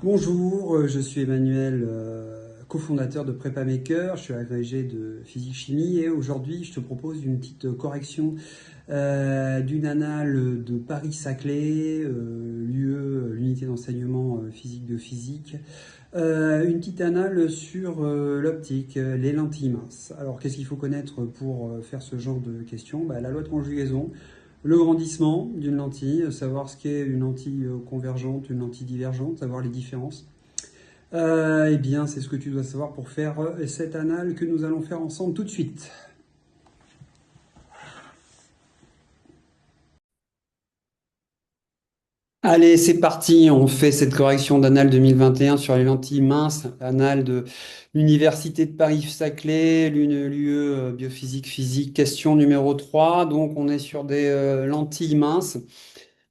Bonjour, je suis Emmanuel, cofondateur de PrépaMaker. Je suis agrégé de physique-chimie et aujourd'hui je te propose une petite correction d'une annale de Paris-Saclay, l'UE, l'unité d'enseignement physique de physique. Une petite annale sur l'optique, les lentilles minces. Alors qu'est-ce qu'il faut connaître pour faire ce genre de questions? La loi de conjugaison, le grandissement d'une lentille, savoir ce qu'est une lentille convergente, une lentille divergente, savoir les différences. Eh bien, c'est ce que tu dois savoir pour faire cette annale que nous allons faire ensemble tout de suite. Allez, c'est parti. On fait cette correction d'annale 2021 sur les lentilles minces, annale de l'Université de Paris-Saclay, l'UE biophysique physique, question numéro 3. Donc, on est sur des lentilles minces.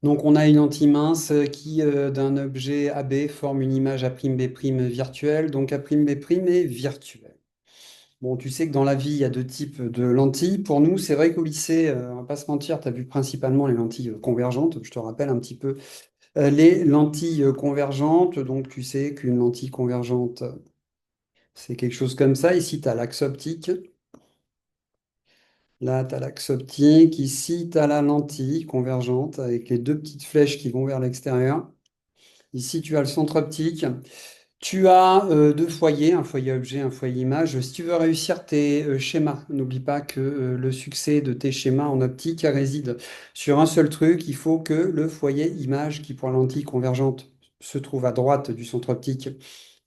Donc, on a une lentille mince qui, d'un objet AB, forme une image A'B' virtuelle. Donc, A'B' est virtuelle. Bon, tu sais que dans la vie, il y a deux types de lentilles. Pour nous, c'est vrai qu'au lycée, on va pas se mentir, tu as vu principalement les lentilles convergentes. Je te rappelle un petit peu les lentilles convergentes. Donc, tu sais qu'une lentille convergente, c'est quelque chose comme ça. Ici, tu as l'axe optique. Là, tu as l'axe optique. Ici, tu as la lentille convergente avec les deux petites flèches qui vont vers l'extérieur. Ici, tu as le centre optique. Tu as deux foyers, un foyer objet, un foyer image. Si tu veux réussir tes schémas, n'oublie pas que le succès de tes schémas en optique réside sur un seul truc. Il faut que le foyer image, qui pour la lentille convergente se trouve à droite du centre optique,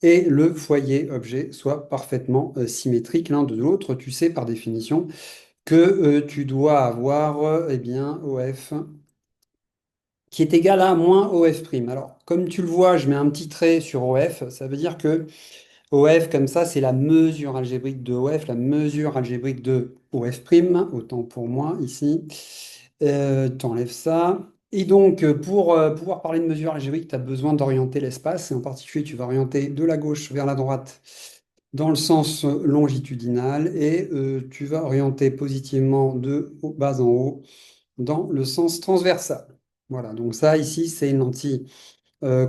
et le foyer objet soit parfaitement symétriques l'un de l'autre. Tu sais par définition que tu dois avoir eh bien, OF qui est égal à moins OF'. Alors, comme tu le vois, je mets un petit trait sur OF. Ça veut dire que OF, comme ça, c'est la mesure algébrique de OF, la mesure algébrique de OF', autant pour moi ici. T'enlèves ça. Et donc, pour pouvoir parler de mesure algébrique, tu as besoin d'orienter l'espace. Et en particulier, tu vas orienter de la gauche vers la droite dans le sens longitudinal. Et tu vas orienter positivement de bas en haut dans le sens transversal. Voilà, donc ça ici, c'est une lentille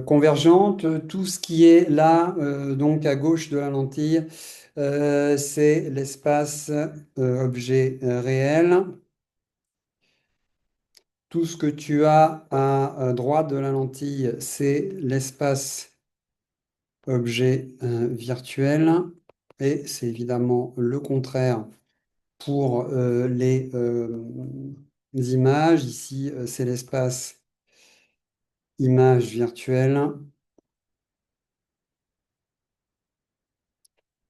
convergente. Tout ce qui est là, donc à gauche de la lentille, c'est l'espace objet réel. Tout ce que tu as à droite de la lentille, c'est l'espace objet virtuel. Et c'est évidemment le contraire pour les images. Ici, c'est l'espace image virtuelle.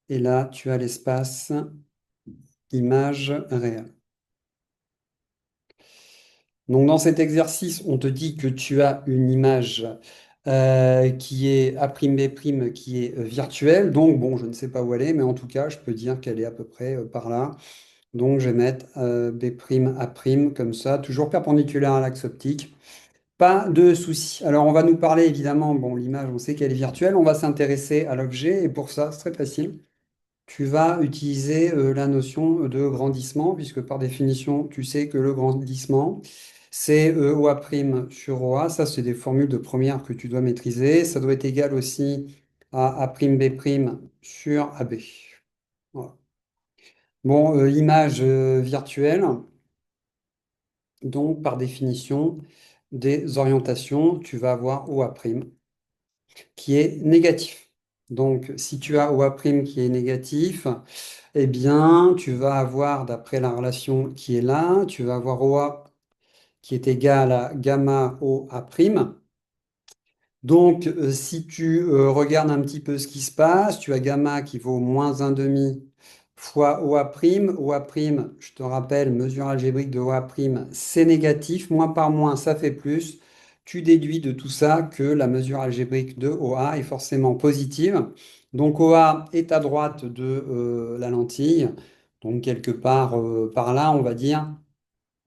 Et là, tu as l'espace image réelle. Donc, dans cet exercice, on te dit que tu as une image qui est A'B', qui est virtuelle. Donc, bon, je ne sais pas où elle est, mais en tout cas, je peux dire qu'elle est à peu près par là. Donc, je vais mettre B', A', comme ça, toujours perpendiculaire à l'axe optique. Pas de souci. Alors, on va nous parler évidemment, bon, l'image, on sait qu'elle est virtuelle. On va s'intéresser à l'objet, et pour ça, c'est très facile. Tu vas utiliser la notion de grandissement, puisque par définition, tu sais que le grandissement, c'est OA' sur OA. Ça, c'est des formules de première que tu dois maîtriser. Ça doit être égal aussi à A'B' sur AB. Voilà. Bon, image virtuelle, donc par définition, des orientations, tu vas avoir OA' qui est négatif. Donc, si tu as OA' qui est négatif, eh bien, tu vas avoir, d'après la relation qui est là, tu vas avoir OA qui est égal à gamma OA'. Donc, si tu regardes un petit peu ce qui se passe, tu as gamma qui vaut moins 1,5 fois OA'. OA', je te rappelle, mesure algébrique de OA', c'est négatif. Moins par moins, ça fait plus. Tu déduis de tout ça que la mesure algébrique de OA est forcément positive. Donc, OA est à droite de la lentille. Donc, quelque part par là, on va dire.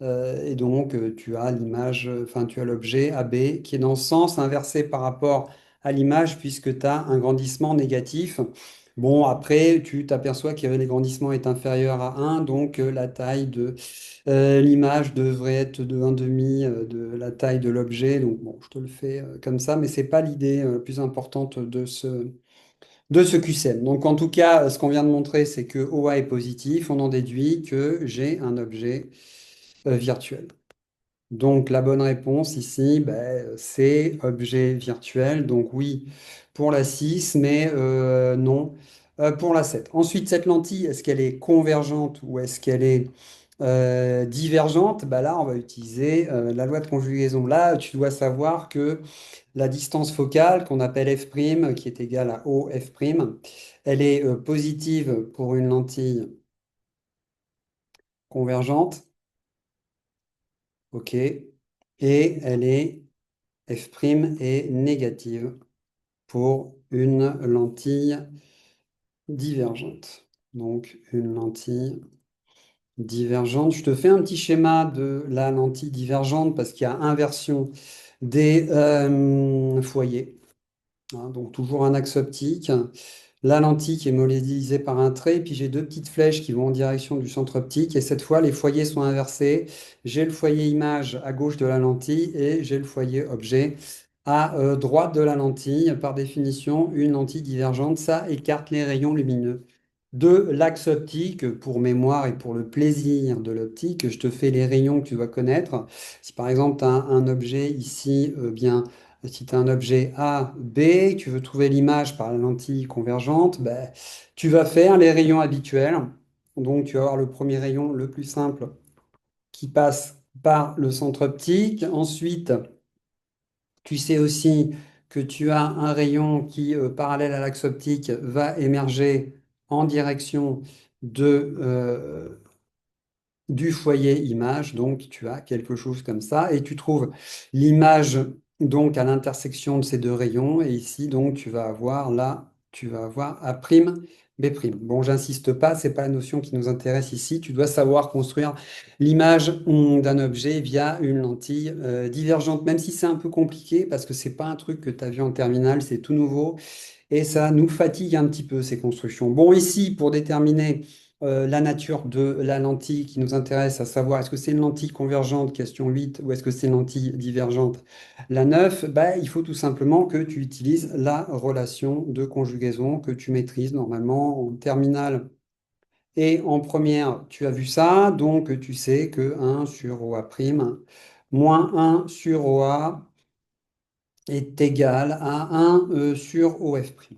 Et donc, tu as l'image, enfin, tu as l'objet AB qui est dans le sens inversé par rapport à l'image, puisque tu as un grandissement négatif. Bon, après, tu t'aperçois que l'agrandissement est inférieur à 1, donc la taille de l'image devrait être de 1,5 de la taille de l'objet. Donc bon, je te le fais comme ça, mais c'est pas l'idée plus importante de ce QCM. Donc en tout cas, ce qu'on vient de montrer, c'est que OA est positif. On en déduit que j'ai un objet virtuel. Donc la bonne réponse ici, ben, c'est objet virtuel. Donc oui pour la 6, mais non pour la 7. Ensuite, cette lentille, est-ce qu'elle est convergente ou est-ce qu'elle est divergente? Ben là, on va utiliser la loi de conjugaison. Là, tu dois savoir que la distance focale, qu'on appelle f', qui est égale à OF', elle est positive pour une lentille convergente, ok, et elle est f' est négative pour une lentille divergente. Donc une lentille divergente. Je te fais un petit schéma de la lentille divergente parce qu'il y a inversion des foyers. Hein, donc toujours un axe optique. La lentille qui est modélisée par un trait, et puis j'ai deux petites flèches qui vont en direction du centre optique, et cette fois les foyers sont inversés. J'ai le foyer image à gauche de la lentille et j'ai le foyer objet à droite de la lentille. Par définition, une lentille divergente, ça écarte les rayons lumineux de l'axe optique. Pour mémoire et pour le plaisir de l'optique, je te fais les rayons que tu dois connaître. Si par exemple tu as un objet ici, bien si tu as un objet A, B, tu veux trouver l'image par la lentille convergente, ben, tu vas faire les rayons habituels. Donc, tu vas avoir le premier rayon le plus simple qui passe par le centre optique. Ensuite, tu sais aussi que tu as un rayon qui, parallèle à l'axe optique, va émerger en direction du foyer image, donc tu as quelque chose comme ça, et tu trouves l'image donc à l'intersection de ces deux rayons, et ici donc tu vas avoir là, tu vas avoir A', B'. Bon, j'insiste pas, c'est pas la notion qui nous intéresse ici, tu dois savoir construire l'image d'un objet via une lentille divergente, même si c'est un peu compliqué, parce que c'est pas un truc que tu as vu en terminale, c'est tout nouveau. Et ça nous fatigue un petit peu, ces constructions. Bon, ici, pour déterminer la nature de la lentille qui nous intéresse, à savoir est-ce que c'est une lentille convergente, question 8, ou est-ce que c'est une lentille divergente, la 9, bah, il faut tout simplement que tu utilises la relation de conjugaison que tu maîtrises normalement en terminale. Et en première, tu as vu ça, donc tu sais que 1 sur OA' moins 1 sur OA est égal à 1 sur OF'.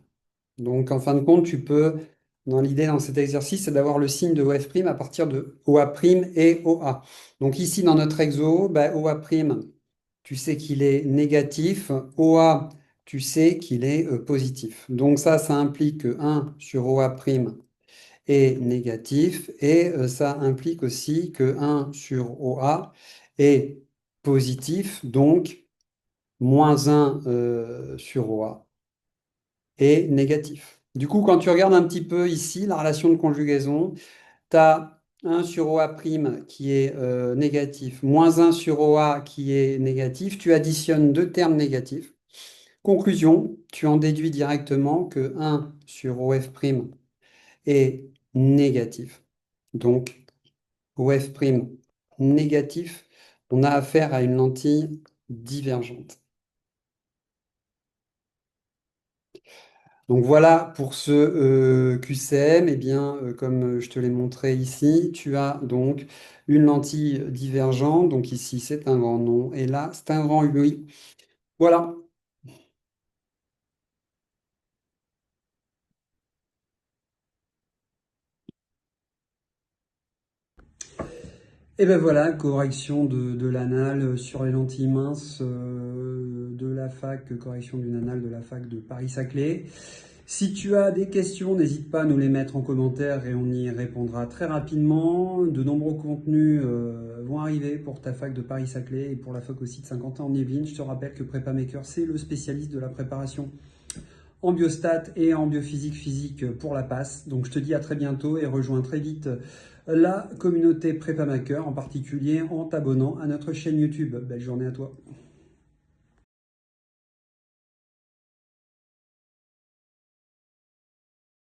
Donc, en fin de compte, tu peux, dans l'idée, dans cet exercice, c'est d'avoir le signe de OF' à partir de OA' et OA. Donc, ici, dans notre exo, bah, OA', tu sais qu'il est négatif. OA, tu sais qu'il est positif. Donc, ça implique que 1 sur OA' est négatif. Et ça implique aussi que 1 sur OA est positif. Donc, moins 1 sur OA est négatif. Du coup, quand tu regardes un petit peu ici la relation de conjugaison, tu as 1 sur OA' qui est négatif, moins 1 sur OA qui est négatif. Tu additionnes deux termes négatifs. Conclusion, tu en déduis directement que 1 sur OF' est négatif. Donc, OF' négatif, on a affaire à une lentille divergente. Donc voilà pour ce QCM, eh bien, comme je te l'ai montré ici, tu as donc une lentille divergente, donc ici c'est un grand non, et là c'est un grand oui. Voilà. Et ben voilà, correction de l'anal sur les lentilles minces de la fac, correction d'une anale de la fac de Paris-Saclay. Si tu as des questions, n'hésite pas à nous les mettre en commentaire et on y répondra très rapidement. De nombreux contenus vont arriver pour ta fac de Paris-Saclay et pour la fac aussi de Saint-Quentin-en-Yvelines. Je te rappelle que PrépaMaker, c'est le spécialiste de la préparation en biostat et en biophysique physique pour la passe. Donc je te dis à très bientôt et rejoins très vite la communauté PrépaMaker, en particulier en t'abonnant à notre chaîne YouTube. Belle journée à toi.